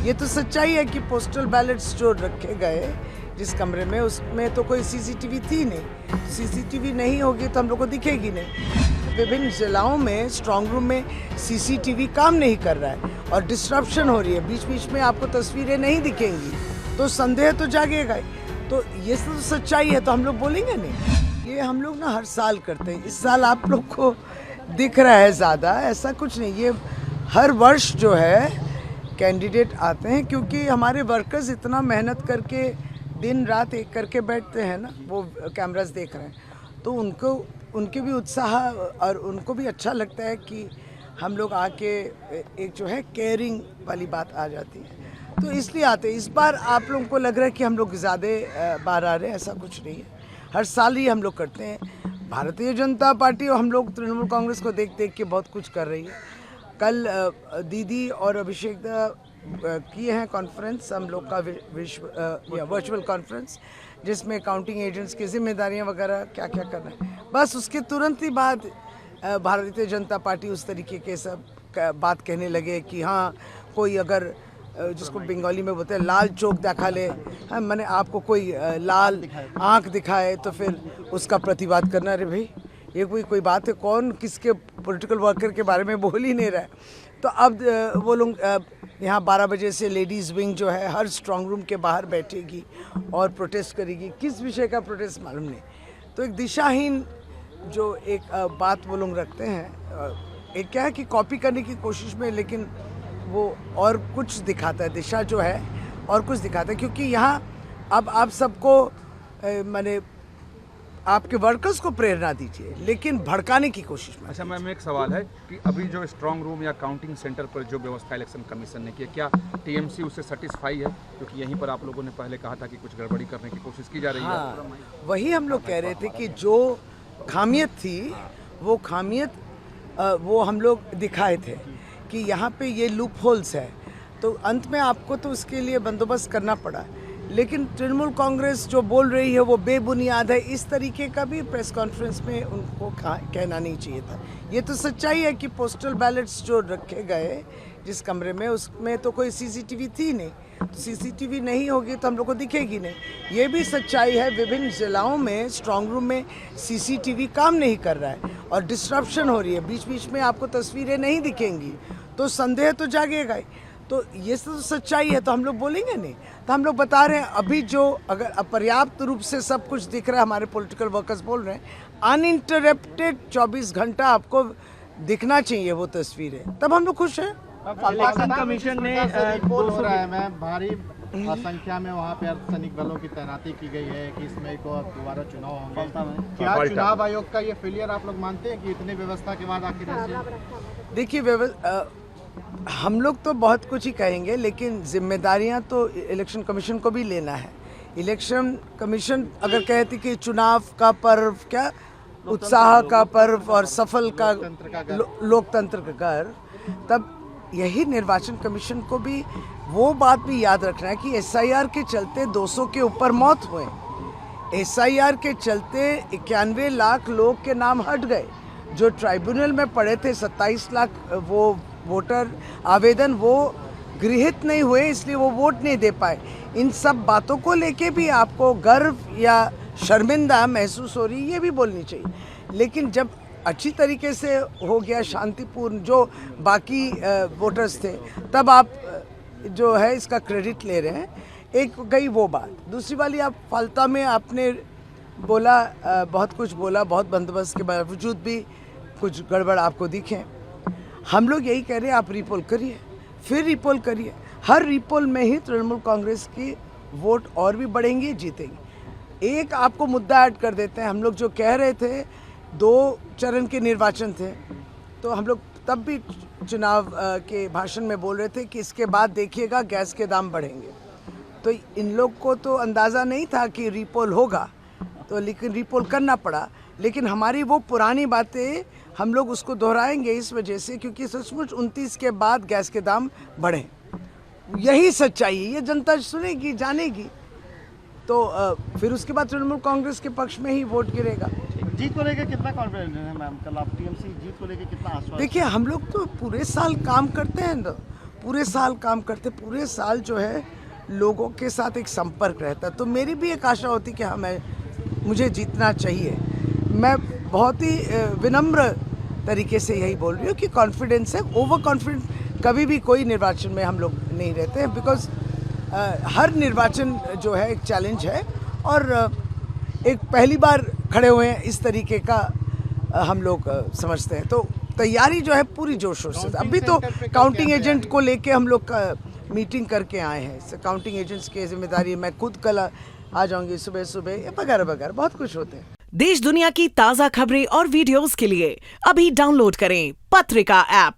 ये तो सच्चाई है कि पोस्टल बैलेट्स जो रखे गए जिस कमरे में, उसमें तो कोई सीसीटीवी थी नहीं। सीसीटीवी नहीं होगी तो हम लोग को दिखेगी नहीं। विभिन्न जिलाओं में स्ट्रांग रूम में सीसीटीवी काम नहीं कर रहा है और डिस्ट्रप्शन हो रही है, बीच बीच में आपको तस्वीरें नहीं दिखेंगी तो संदेह तो जागेगा ही। तो ये तो सच्चाई है, तो हम लोग बोलेंगे नहीं। ये हम लोग ना हर साल करते हैं, इस साल आप लोग को दिख रहा है ज़्यादा, ऐसा कुछ नहीं। ये हर वर्ष जो है कैंडिडेट आते हैं, क्योंकि हमारे वर्कर्स इतना मेहनत करके दिन रात एक करके बैठते हैं ना, वो कैमरास देख रहे हैं, तो उनके भी उत्साह और उनको भी अच्छा लगता है कि हम लोग आके एक जो है केयरिंग वाली बात आ जाती है, तो इसलिए आते हैं। इस बार आप लोगों को लग रहा है कि हम लोग ज़्यादा बार आ रहे हैं, ऐसा कुछ नहीं है। हर साल ही हम लोग करते हैं। भारतीय जनता पार्टी और हम लोग तृणमूल कांग्रेस को देख देख के बहुत कुछ कर रही है। कल दीदी और अभिषेक किए हैं कॉन्फ्रेंस, हम लोग का वर्चुअल कॉन्फ्रेंस, जिसमें काउंटिंग एजेंट्स की जिम्मेदारियां वगैरह क्या क्या करना है। बस उसके तुरंत ही बाद भारतीय जनता पार्टी उस तरीके के सब बात कहने लगे कि हाँ, कोई अगर जिसको बंगाली में बोलते हैं लाल चोक दिखा ले, हाँ, मैंने आपको कोई लाल आँख दिखाए तो फिर उसका प्रतिवाद करना। रे भाई, ये कोई बात है? कौन किसके पॉलिटिकल वर्कर के बारे में बोल ही नहीं रहा है। तो अब वो लोग यहाँ 12 बजे से लेडीज़ विंग जो है हर स्ट्रांग रूम के बाहर बैठेगी और प्रोटेस्ट करेगी। किस विषय का प्रोटेस्ट मालूम नहीं। तो एक दिशाहीन जो एक बात वो लोग रखते हैं, एक क्या है कि कॉपी करने की कोशिश में, लेकिन वो और कुछ दिखाता है, दिशा जो है और कुछ दिखाता है। क्योंकि यहाँ अब आप सबको माने आपके वर्कर्स को प्रेरणा दीजिए, लेकिन भड़काने की कोशिश में। अच्छा मैम, एक सवाल है कि अभी जो स्ट्रांग रूम या काउंटिंग सेंटर पर जो व्यवस्था इलेक्शन कमीशन ने की, क्या टीएमसी उससे सेटिस्फाई है? क्योंकि यहीं पर आप लोगों ने पहले कहा था कि कुछ गड़बड़ी करने की कोशिश की जा रही है। वही हम लोग कह रहे थे कि जो खामियत थी वो खामियत वो हम लोग दिखाए थे कि यहाँ पे ये लूप होल्स है, तो अंत में आपको तो उसके लिए बंदोबस्त करना पड़ा। लेकिन तृणमूल कांग्रेस जो बोल रही है वो बेबुनियाद है, इस तरीके का भी प्रेस कॉन्फ्रेंस में उनको कहना नहीं चाहिए था। ये तो सच्चाई है कि पोस्टल बैलेट्स जो रखे गए जिस कमरे में, उसमें तो कोई सीसीटीवी थी नहीं। तो सीसीटीवी नहीं होगी तो हम लोग को दिखेगी नहीं। ये भी सच्चाई है, विभिन्न जिलाओं में स्ट्रांग रूम में सीसीटीवी काम नहीं कर रहा है और डिस्ट्रप्शन हो रही है, बीच बीच में आपको तस्वीरें नहीं दिखेंगी तो संदेह तो जागेगा ही। तो ये तो सच्चाई है, तो हम लोग बोलेंगे नहीं। तो हम लोग बता रहे हैं, अभी जो अगर अपर्याप्त रूप से सब कुछ दिख रहा है, हमारे पॉलिटिकल वर्कर्स बोल रहे हैं, अनइंटरप्टेड 24 घंटा आपको दिखना चाहिए वो तस्वीरें, तब हम लोग खुश हैं। इलेक्शन कमीशन ने बोल रहा है मैं भारी संख्या में वहाँ पे अर्धसैनिक बलों की तैनाती की गई है कि इसमें को दोबारा चुनाव होंगे। क्या चुनाव आयोग का ये फेलियर आप लोग मानते हैं कि इतनी व्यवस्था के बाद आखिर? देखिए, हम लोग तो बहुत कुछ ही कहेंगे, लेकिन जिम्मेदारियां तो इलेक्शन कमीशन को भी लेना है। इलेक्शन कमीशन अगर कहती कि चुनाव का पर्व, क्या उत्साह का पर्व और सफल का लोकतंत्र का गर्व, तब यही निर्वाचन कमीशन को भी वो बात भी याद रखना है कि एसआईआर के चलते 200 के ऊपर मौत हुए। एसआईआर के चलते 91 लाख लोग के नाम हट गए। जो ट्राइब्यूनल में पड़े थे 27 लाख वो वोटर आवेदन, वो गृहीत नहीं हुए, इसलिए वो वोट नहीं दे पाए। इन सब बातों को लेके भी आपको गर्व या शर्मिंदा महसूस हो रही, ये भी बोलनी चाहिए। लेकिन जब अच्छी तरीके से हो गया, शांतिपूर्ण, जो बाकी वोटर्स थे, तब आप जो है इसका क्रेडिट ले रहे हैं। एक गई वो बात। दूसरी वाली, आप फालता में आपने बोला, बहुत कुछ बोला, बहुत बंदोबस्त के बावजूद भी कुछ गड़बड़ आपको दिखे। हम लोग यही कह रहे हैं, आप रिपोल करिए, फिर रिपोल करिए। हर रिपोल में ही तृणमूल कांग्रेस की वोट और भी बढ़ेंगी, जीतेंगी। एक आपको मुद्दा ऐड कर देते हैं, हम लोग जो कह रहे थे 2 चरण के निर्वाचन थे, तो हम लोग तब भी चुनाव के भाषण में बोल रहे थे कि इसके बाद देखिएगा गैस के दाम बढ़ेंगे। तो इन लोग को तो अंदाज़ा नहीं था कि रिपोल होगा, तो लेकिन रिपोल करना पड़ा। लेकिन हमारी वो पुरानी बातें हम लोग उसको दोहराएंगे इस वजह से, क्योंकि सचमुच 29 के बाद गैस के दाम बढ़े। यही सच्चाई है, ये जनता सुनेगी, जानेगी, तो फिर उसके बाद तृणमूल कांग्रेस के पक्ष में ही वोट गिरेगा। जीत को लेकर कितना कॉन्फिडेंट है मैम? कल आप टीएमसी जीत को लेकर कितना आश्वस्त? देखिए, हम लोग तो पूरे साल काम करते हैं, पूरे साल काम करते, पूरे साल जो है लोगों के साथ एक संपर्क रहता, तो मेरी भी एक आशा होती कि हाँ मुझे जीतना चाहिए। मैं बहुत ही विनम्र तरीके से यही बोल रही हूँ कि कॉन्फिडेंस है, ओवर कॉन्फिडेंट कभी भी कोई निर्वाचन में हम लोग नहीं रहते हैं, बिकॉज हर निर्वाचन जो है एक चैलेंज है और एक पहली बार खड़े हुए हैं इस तरीके का हम लोग समझते हैं। तो तैयारी जो है पूरी जोर शोर से, अभी तो काउंटिंग एजेंट को लेके हम लोग मीटिंग करके आए हैं। काउंटिंग एजेंट्स की जिम्मेदारी मैं खुद कल आ जाऊंगी सुबह सुबह, वगैरह वगैरह बहुत कुछ होते हैं। देश दुनिया की ताज़ा खबरें और वीडियोस के लिए अभी डाउनलोड करें पत्रिका ऐप।